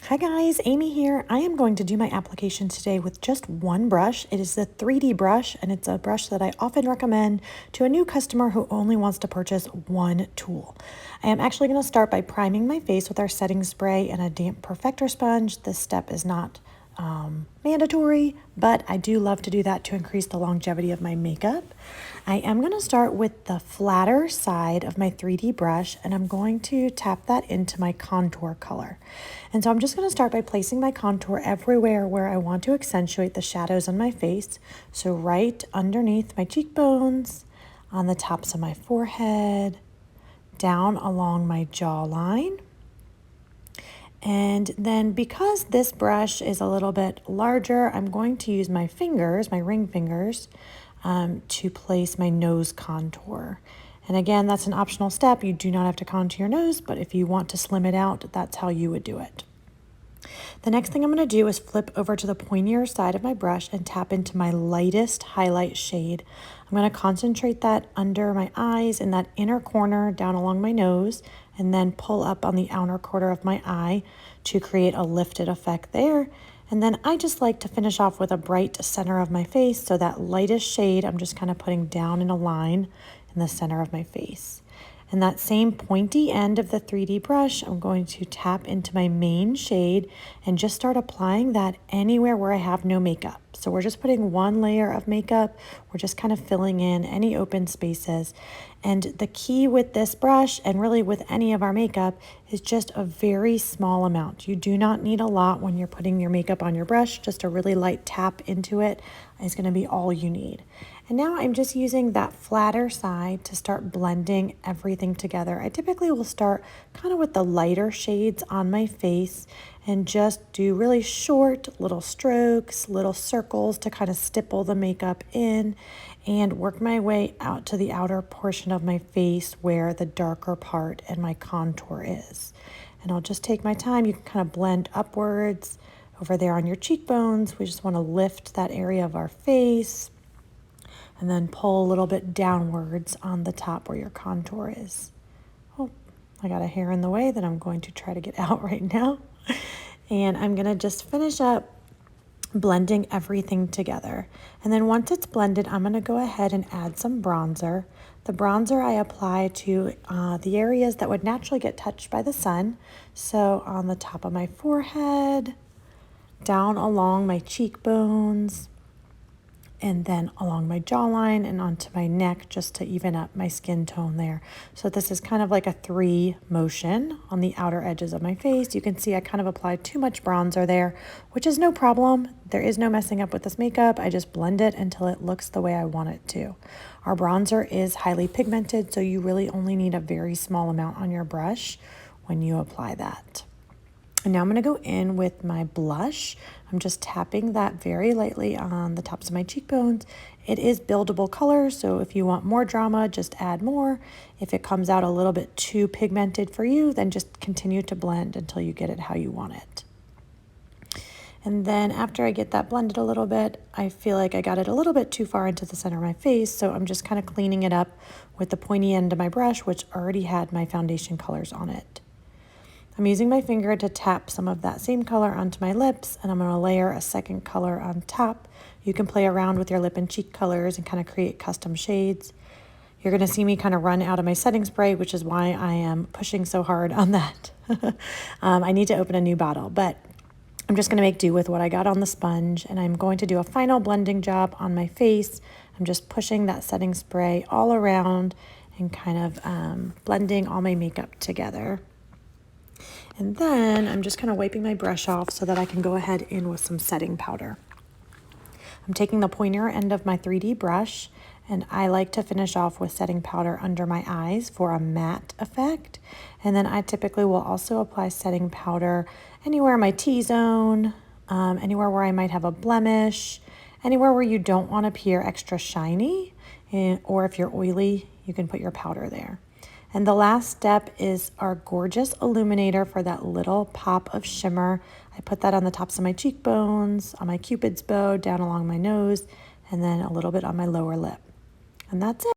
Hi guys, Amy here. I am going to do my application today with just one brush. It is the 3D brush, and it's a brush that I often recommend to a new customer who only wants to purchase one tool. I am actually going to start by priming my face with our setting spray and a damp perfector sponge. This step is not mandatory, but I do love to do that to increase the longevity of my makeup. I am going to start with the flatter side of my 3D brush, and I'm going to tap that into my contour color. And so I'm just going to start by placing my contour everywhere where I want to accentuate the shadows on my face. So right underneath my cheekbones, on the tops of my forehead, down along my jawline. And then because this brush is a little bit larger, I'm going to use my fingers, my ring fingers, to place my nose contour. And again, that's an optional step. You do not have to contour your nose, but if you want to slim it out, that's how you would do it. The next thing I'm going to do is flip over to the pointier side of my brush and tap into my lightest highlight shade. I'm going to concentrate that under my eyes in that inner corner down along my nose, and then pull up on the outer corner of my eye to create a lifted effect there. And then I just like to finish off with a bright center of my face, so that lightest shade I'm just kind of putting down in a line in the center of my face. And that same pointy end of the 3D brush, I'm going to tap into my main shade and just start applying that anywhere where I have no makeup. So we're just putting one layer of makeup. We're just kind of filling in any open spaces. And the key with this brush, and really with any of our makeup, is just a very small amount. You do not need a lot when you're putting your makeup on your brush. Just a really light tap into it is going to be all you need. And now I'm just using that flatter side to start blending everything together. I typically will start kind of with the lighter shades on my face and just do really short little strokes, little circles to kind of stipple the makeup in, and work my way out to the outer portion of my face where the darker part and my contour is. And I'll just take my time. You can kind of blend upwards over there on your cheekbones. We just want to lift that area of our face, and then pull a little bit downwards on the top where your contour is. Oh, I got a hair in the way that I'm going to try to get out right now. And I'm going to just finish up blending everything together. And then once it's blended, I'm going to go ahead and add some bronzer. The bronzer I apply to the areas that would naturally get touched by the sun. So on the top of my forehead, down along my cheekbones, and then along my jawline and onto my neck, just to even up my skin tone there. So this is kind of like a 3 motion on the outer edges of my face. You can see I kind of applied too much bronzer there, which is no problem. There is no messing up with this makeup. I just blend it until it looks the way I want it to. Our bronzer is highly pigmented, so you really only need a very small amount on your brush when you apply that. And now I'm going to go in with my blush. I'm just tapping that very lightly on the tops of my cheekbones. It is buildable color, so if you want more drama, just add more. If it comes out a little bit too pigmented for you, then just continue to blend until you get it how you want it. And then after I get that blended a little bit, I feel like I got it a little bit too far into the center of my face, so I'm just kind of cleaning it up with the pointy end of my brush, which already had my foundation colors on it. I'm using my finger to tap some of that same color onto my lips, and I'm going to layer a second color on top. You can play around with your lip and cheek colors and kind of create custom shades. You're going to see me kind of run out of my setting spray, which is why I am pushing so hard on that. I need to open a new bottle, but I'm just going to make do with what I got on the sponge, and I'm going to do a final blending job on my face. I'm just pushing that setting spray all around and kind of blending all my makeup together. And then I'm just kind of wiping my brush off so that I can go ahead in with some setting powder. I'm taking the pointer end of my 3D brush, and I like to finish off with setting powder under my eyes for a matte effect. And then I typically will also apply setting powder anywhere in my T-zone, anywhere where I might have a blemish, anywhere where you don't want to appear extra shiny, or if you're oily, you can put your powder there. And the last step is our gorgeous illuminator for that little pop of shimmer. I put that on the tops of my cheekbones, on my cupid's bow, down along my nose, and then a little bit on my lower lip. And that's it.